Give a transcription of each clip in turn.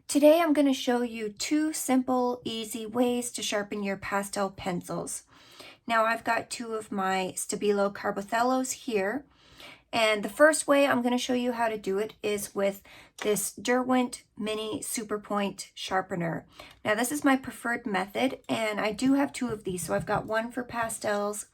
Today I'm going to show you two simple, easy ways to sharpen your pastel pencils. Now I've got two of my Stabilo Carbothellos here, and the first way I'm going to show you how to do it is with this Derwent Mini Super Point Sharpener. Now this is my preferred method, and I do have two of these, so I've got one for pastels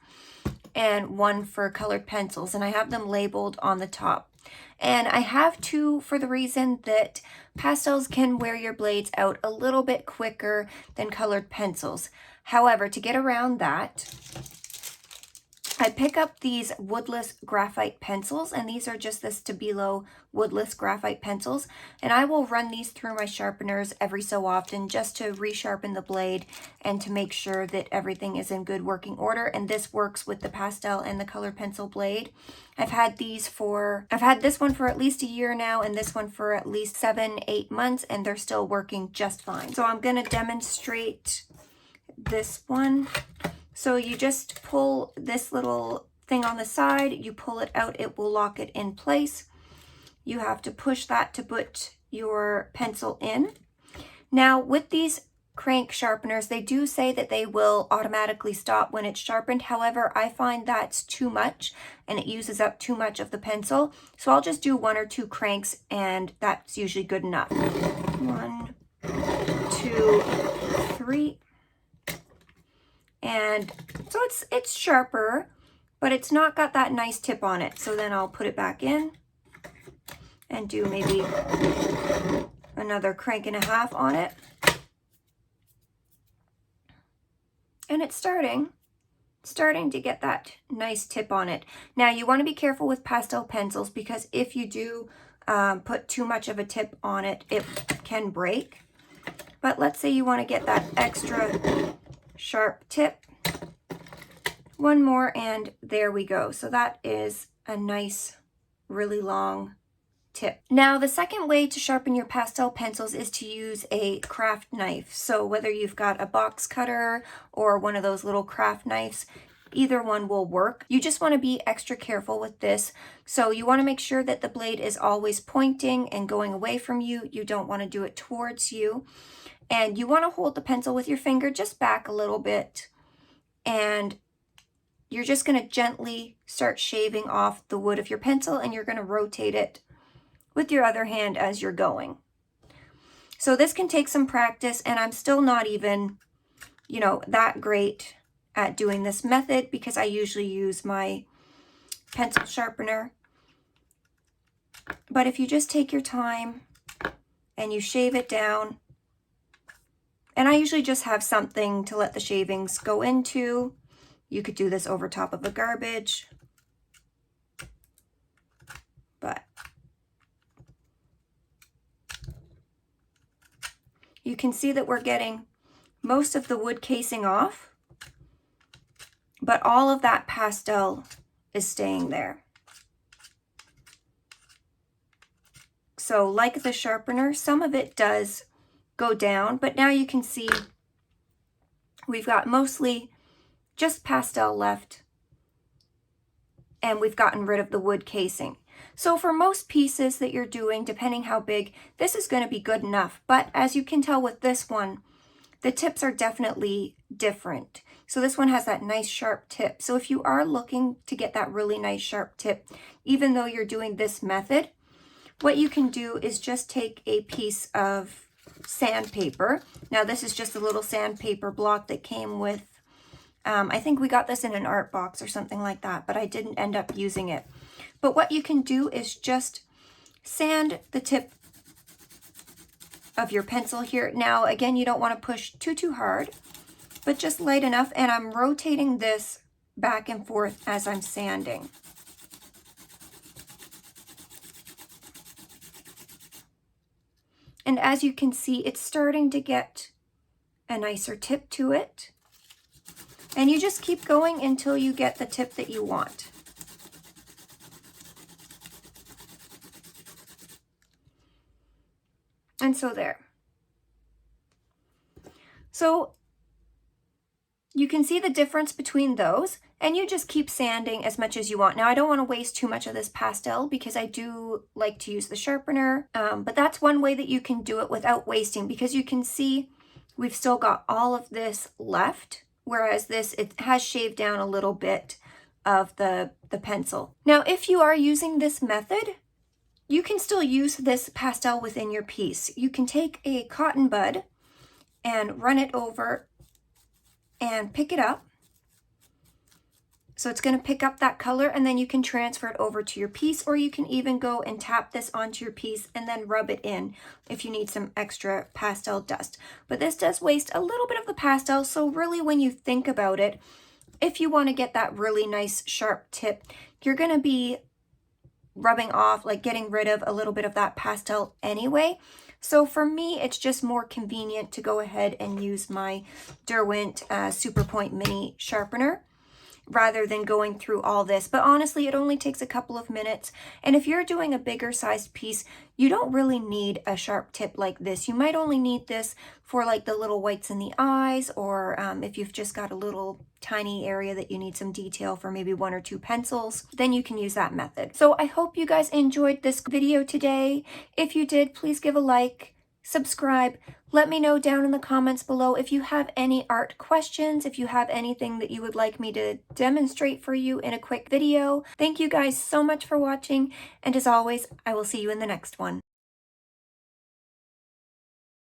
and one for colored pencils, and I have them labeled on the top. And I have two for the reason that pastels can wear your blades out a little bit quicker than colored pencils. However, to get around that, I pick up these woodless graphite pencils, and these are just the Stabilo woodless graphite pencils, and I will run these through my sharpeners every so often just to resharpen the blade and to make sure that everything is in good working order. And this works with the pastel and the colored pencil blade. I've had this one for at least a year now, and this one for at least 7-8 months, and they're still working just fine. So I'm going to demonstrate this one. So you just pull this little thing on the side, you pull it out, it will lock it in place. You have to push that to put your pencil in. Now with these crank sharpeners, they do say that they will automatically stop when it's sharpened. However, I find that's too much and it uses up too much of the pencil. So I'll just do 1 or 2 cranks, and that's usually good enough. 1, 2, 3. And so it's sharper, but it's not got that nice tip on it. So then I'll put it back in and do maybe another crank and a half on it. And it's starting to get that nice tip on it. Now you want to be careful with pastel pencils, because if you do put too much of a tip on it, it can break. But let's say you want to get that extra sharp tip. One more, and there we go. So that is a nice, really long tip. Now the second way to sharpen your pastel pencils is to use a craft knife. So whether you've got a box cutter or one of those little craft knives, either one will work. You just want to be extra careful with this. So you want to make sure that the blade is always pointing and going away from you. You don't want to do it towards you. And you want to hold the pencil with your finger just back a little bit, and you're just going to gently start shaving off the wood of your pencil, and you're going to rotate it with your other hand as you're going. So this can take some practice, and I'm still not even, that great at doing this method, because I usually use my pencil sharpener. But if you just take your time and you shave it down, and I usually just have something to let the shavings go into. You could do this over top of a garbage, but you can see that we're getting most of the wood casing off, but all of that pastel is staying there. So like the sharpener, some of it does go down, but now you can see we've got mostly just pastel left, and we've gotten rid of the wood casing. So for most pieces that you're doing, depending how big, this is going to be good enough. But as you can tell with this one, the tips are definitely different. So this one has that nice sharp tip. So if you are looking to get that really nice sharp tip, even though you're doing this method, what you can do is just take a piece of sandpaper. Now this is just a little sandpaper block that came with, I think we got this in an art box or something like that, but I didn't end up using it. But what you can do is just sand the tip of your pencil here. Now again, you don't want to push too hard, but just light enough, and I'm rotating this back and forth as I'm sanding. And as you can see, it's starting to get a nicer tip to it. And you just keep going until you get the tip that you want. And so there. So You can see the difference between those, and you just keep sanding as much as you want. Now, I don't want to waste too much of this pastel because I do like to use the sharpener, but that's one way that you can do it without wasting, because you can see we've still got all of this left, whereas this, it has shaved down a little bit of the pencil. Now, if you are using this method, you can still use this pastel within your piece. You can take a cotton bud and run it over and pick it up. So it's going to pick up that color, and then you can transfer it over to your piece, or you can even go and tap this onto your piece and then rub it in if you need some extra pastel dust. But this does waste a little bit of the pastel, so really when you think about it, if you want to get that really nice sharp tip, you're going to be rubbing off, like getting rid of a little bit of that pastel anyway. So for me, it's just more convenient to go ahead and use my Derwent Super Point Mini Sharpener rather than going through all this. But honestly, it only takes a couple of minutes. And if you're doing a bigger sized piece, you don't really need a sharp tip like this. You might only need this for like the little whites in the eyes, or if you've just got a little tiny area that you need some detail for maybe 1 or 2 pencils, then you can use that method. So I hope you guys enjoyed this video today. If you did, please give a like, subscribe. Let me know down in the comments below if you have any art questions, if you have anything that you would like me to demonstrate for you in a quick video. Thank you guys so much for watching, and as always, I will see you in the next one.